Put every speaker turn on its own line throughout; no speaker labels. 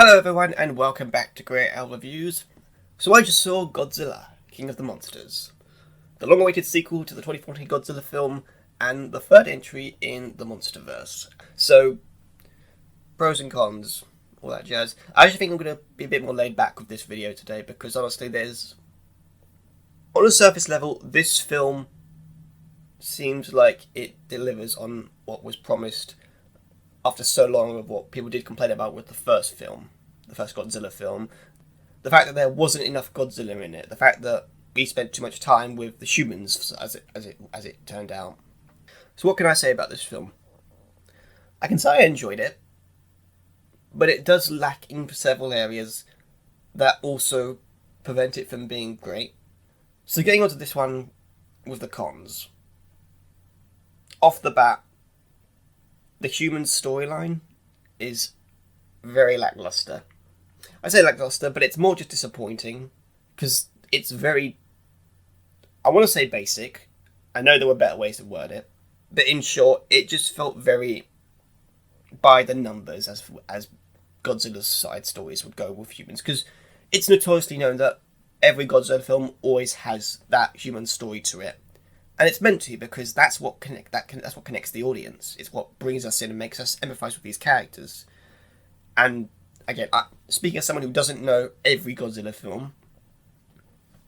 Hello everyone and welcome back to Great Owl Reviews. So I just saw Godzilla, King of the Monsters, the long-awaited sequel to the 2014 Godzilla film and the third entry in the MonsterVerse. So, pros and cons, all that jazz. I actually think I'm going to be a bit more laid back with this video today because honestly on a surface level, this film seems like it delivers on what was promised after so long of what people did complain about with the first film, the first Godzilla film. The fact that there wasn't enough Godzilla in it, the fact that we spent too much time with the humans, as it turned out. So what can I say about this film? I can say I enjoyed it, but it does lack in several areas that also prevent it from being great. So getting onto this one with the cons. Off the bat, the human storyline is very lackluster. I say lackluster, but it's more just disappointing because it's very, I want to say basic. I know there were better ways to word it, but in short, it just felt very by the numbers as Godzilla's side stories would go with humans, because it's notoriously known that every Godzilla film always has that human story to it. And it's meant to, because that's what connects the audience. It's what brings us in and makes us empathise with these characters. And again, speaking as someone who doesn't know every Godzilla film,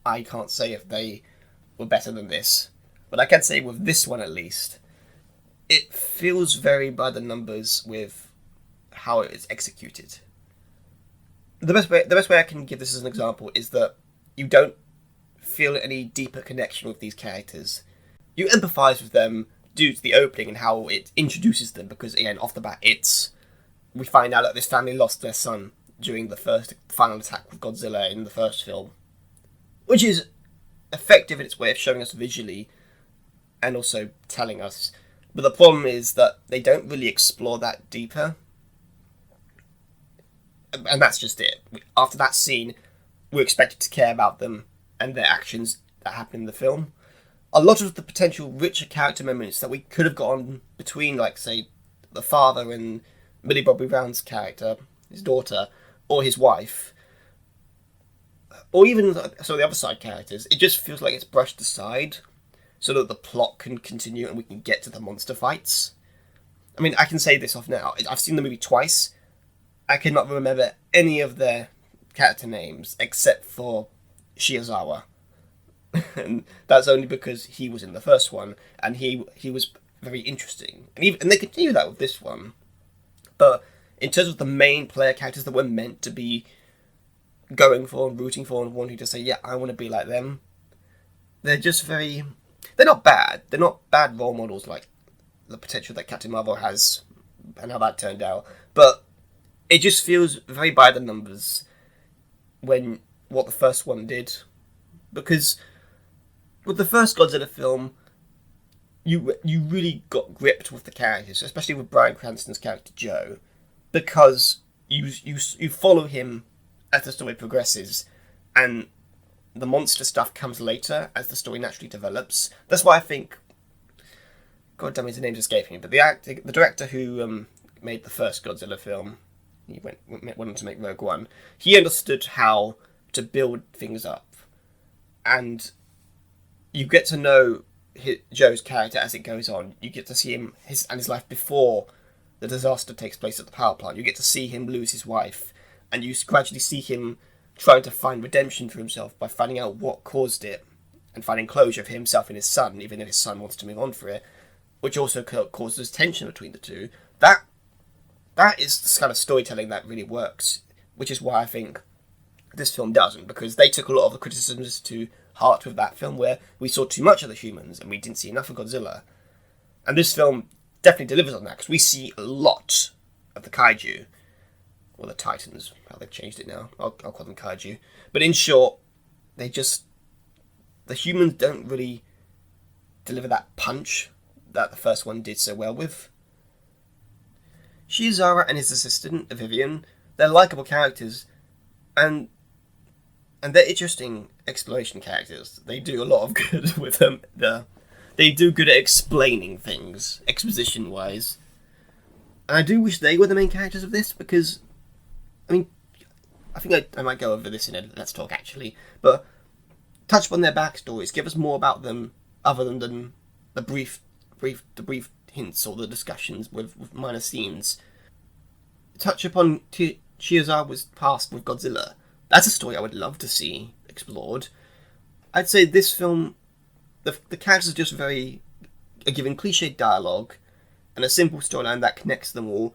I can't say if they were better than this. But I can say with this one at least, it feels very by the numbers with how it is executed. The best way I can give this as an example is that you don't feel any deeper connection with these characters. You empathise with them due to the opening and how it introduces them, because again, off the bat, we find out that this family lost their son during the final attack with Godzilla in the first film, which is effective in its way of showing us visually and also telling us. But the problem is that they don't really explore that deeper, and that's just it. After that scene, we're expected to care about them and their actions that happen in the film. A lot of the potential richer character moments that we could have gotten between, like, say, the father and Millie Bobby Brown's character, his daughter, or his wife, or even some of the other side characters, it just feels like it's brushed aside so that the plot can continue and we can get to the monster fights. I mean, I can say this off now. I've seen the movie twice. I cannot remember any of their character names except for Shiozawa. And that's only because he was in the first one, and he was very interesting. And they continue that with this one. But in terms of the main player characters that we're meant to be going for and rooting for and wanting to say, yeah, I want to be like them, they're just they're not bad. They're not bad role models like the potential that Captain Marvel has and how that turned out. But it just feels very by the numbers when what the first one did. Because with the first Godzilla film, you really got gripped with the characters, especially with Bryan Cranston's character Joe, because you follow him as the story progresses, and the monster stuff comes later as the story naturally develops. That's why I think, God damn it, his name's escaping me, but the director who made the first Godzilla film, he went on to make Rogue One, he understood how to build things up. And you get to know Joe's character as it goes on. You get to see him his life before the disaster takes place at the power plant. You get to see him lose his wife, and you gradually see him trying to find redemption for himself by finding out what caused it and finding closure for himself and his son, even if his son wants to move on for it, which also causes tension between the two. That is the kind of storytelling that really works, which is why I think this film doesn't, because they took a lot of the criticisms to heart with that film, where we saw too much of the humans and we didn't see enough of Godzilla. And this film definitely delivers on that, because we see a lot of the kaiju, or the titans, how they've changed it now. I'll call them kaiju. But in short, the humans don't really deliver that punch that the first one did so well with. Shizara and his assistant, Vivian, they're likeable characters, and they're interesting exploration characters. They do a lot of good with them. They do good at explaining things, exposition-wise. And I do wish they were the main characters of this, because, I mean, I think I might go over this in a Let's Talk actually, but touch upon their backstories, give us more about them other than the brief hints or the discussions with minor scenes. Touch upon Shiozawa's past with Godzilla. That's a story I would love to see explored. I'd say this film, the characters are just are given cliched dialogue and a simple storyline that connects them all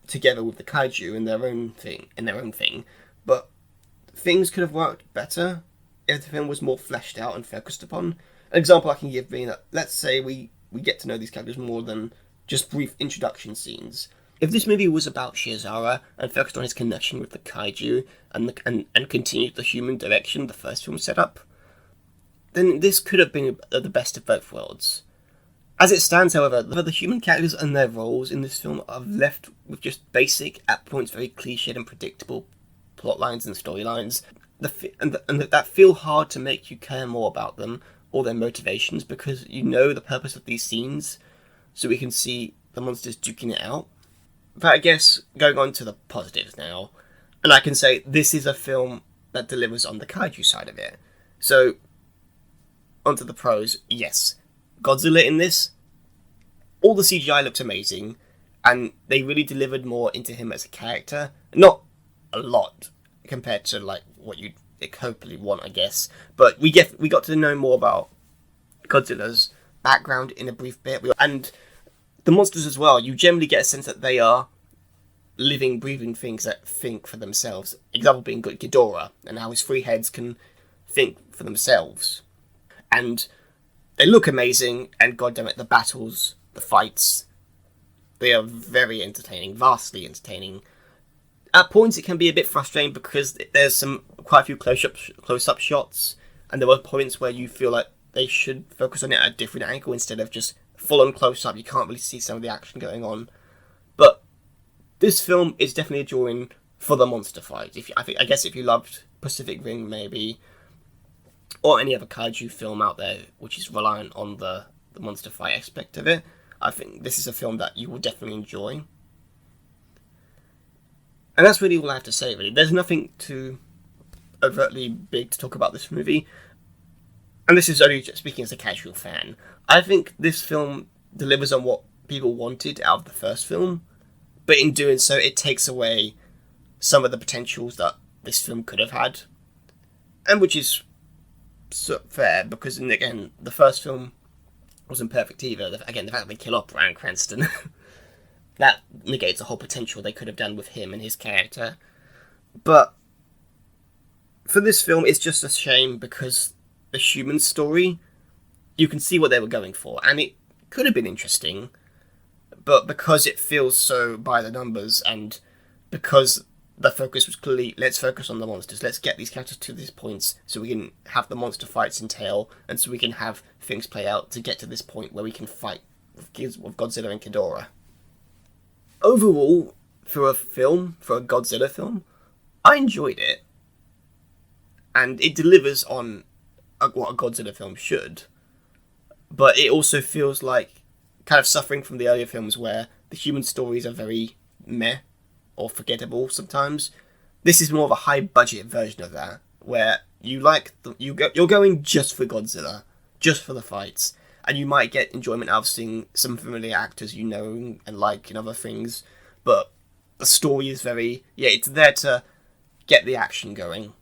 together with the kaiju in their own thing. But things could have worked better if the film was more fleshed out and focused upon. An example I can give being that, let's say we get to know these characters more than just brief introduction scenes. If this movie was about Shiozawa and focused on his connection with the kaiju and continued the human direction the first film set up, then this could have been the best of both worlds. As it stands, however, the human characters and their roles in this film are left with just basic, at points very cliched and predictable plot lines and storylines, that feel hard to make you care more about them or their motivations, because you know the purpose of these scenes, so we can see the monsters duking it out. But I guess, going on to the positives now, and I can say this is a film that delivers on the kaiju side of it. So, onto the pros, yes. Godzilla in this, all the CGI looked amazing, and they really delivered more into him as a character. Not a lot, compared to like what you'd hopefully want, I guess. But we got to know more about Godzilla's background in a brief bit, and the monsters as well. You generally get a sense that they are living, breathing things that think for themselves. Example being Ghidorah, and how his three heads can think for themselves. And they look amazing, and goddammit, the battles, the fights, they are very entertaining, vastly entertaining. At points it can be a bit frustrating because there's quite a few close-up shots, and there were points where you feel like they should focus on it at a different angle instead of just full-on close-up. You can't really see some of the action going on. But this film is definitely a drawing for the monster fight. I guess if you loved Pacific Rim, maybe, or any other kaiju film out there which is reliant on the monster fight aspect of it, I think this is a film that you will definitely enjoy. And that's really all I have to say, really. There's nothing too overtly big to talk about this movie. And this is only just speaking as a casual fan. I think this film delivers on what people wanted out of the first film, but in doing so, it takes away some of the potentials that this film could have had. And which is fair, because, again, the first film wasn't perfect either. Again, the fact that they kill off Bryan Cranston, that negates the whole potential they could have done with him and his character. But for this film, it's just a shame because the human story, you can see what they were going for, and it could have been interesting, but because it feels so by the numbers, and because the focus was clearly, let's focus on the monsters, let's get these characters to these points so we can have the monster fights entail, and so we can have things play out to get to this point where we can fight with Godzilla and Ghidorah. Overall, for a Godzilla film, I enjoyed it, and it delivers on what a Godzilla film should, but it also feels like kind of suffering from the earlier films where the human stories are very meh or forgettable sometimes. This is more of a high budget version of that, where you're going just for Godzilla, just for the fights, and you might get enjoyment out of seeing some familiar actors you know and like in other things, but the story is it's there to get the action going.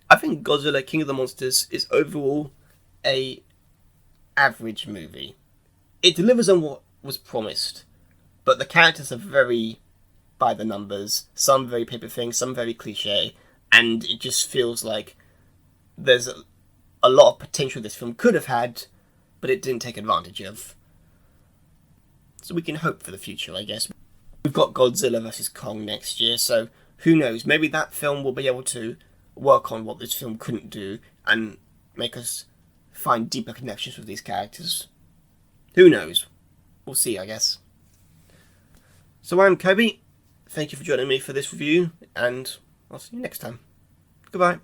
I think Godzilla King of the Monsters is overall a average movie. It delivers on what was promised, but the characters are very by the numbers, some very paper things, some very cliche, and it just feels like there's a lot of potential this film could have had, but it didn't take advantage of. So we can hope for the future, I guess. We've got Godzilla vs. Kong next year, so who knows, maybe that film will be able to work on what this film couldn't do and make us find deeper connections with these characters. Who knows? We'll see, I guess. So I'm Kobi. Thank you for joining me for this review, and I'll see you next time. Goodbye.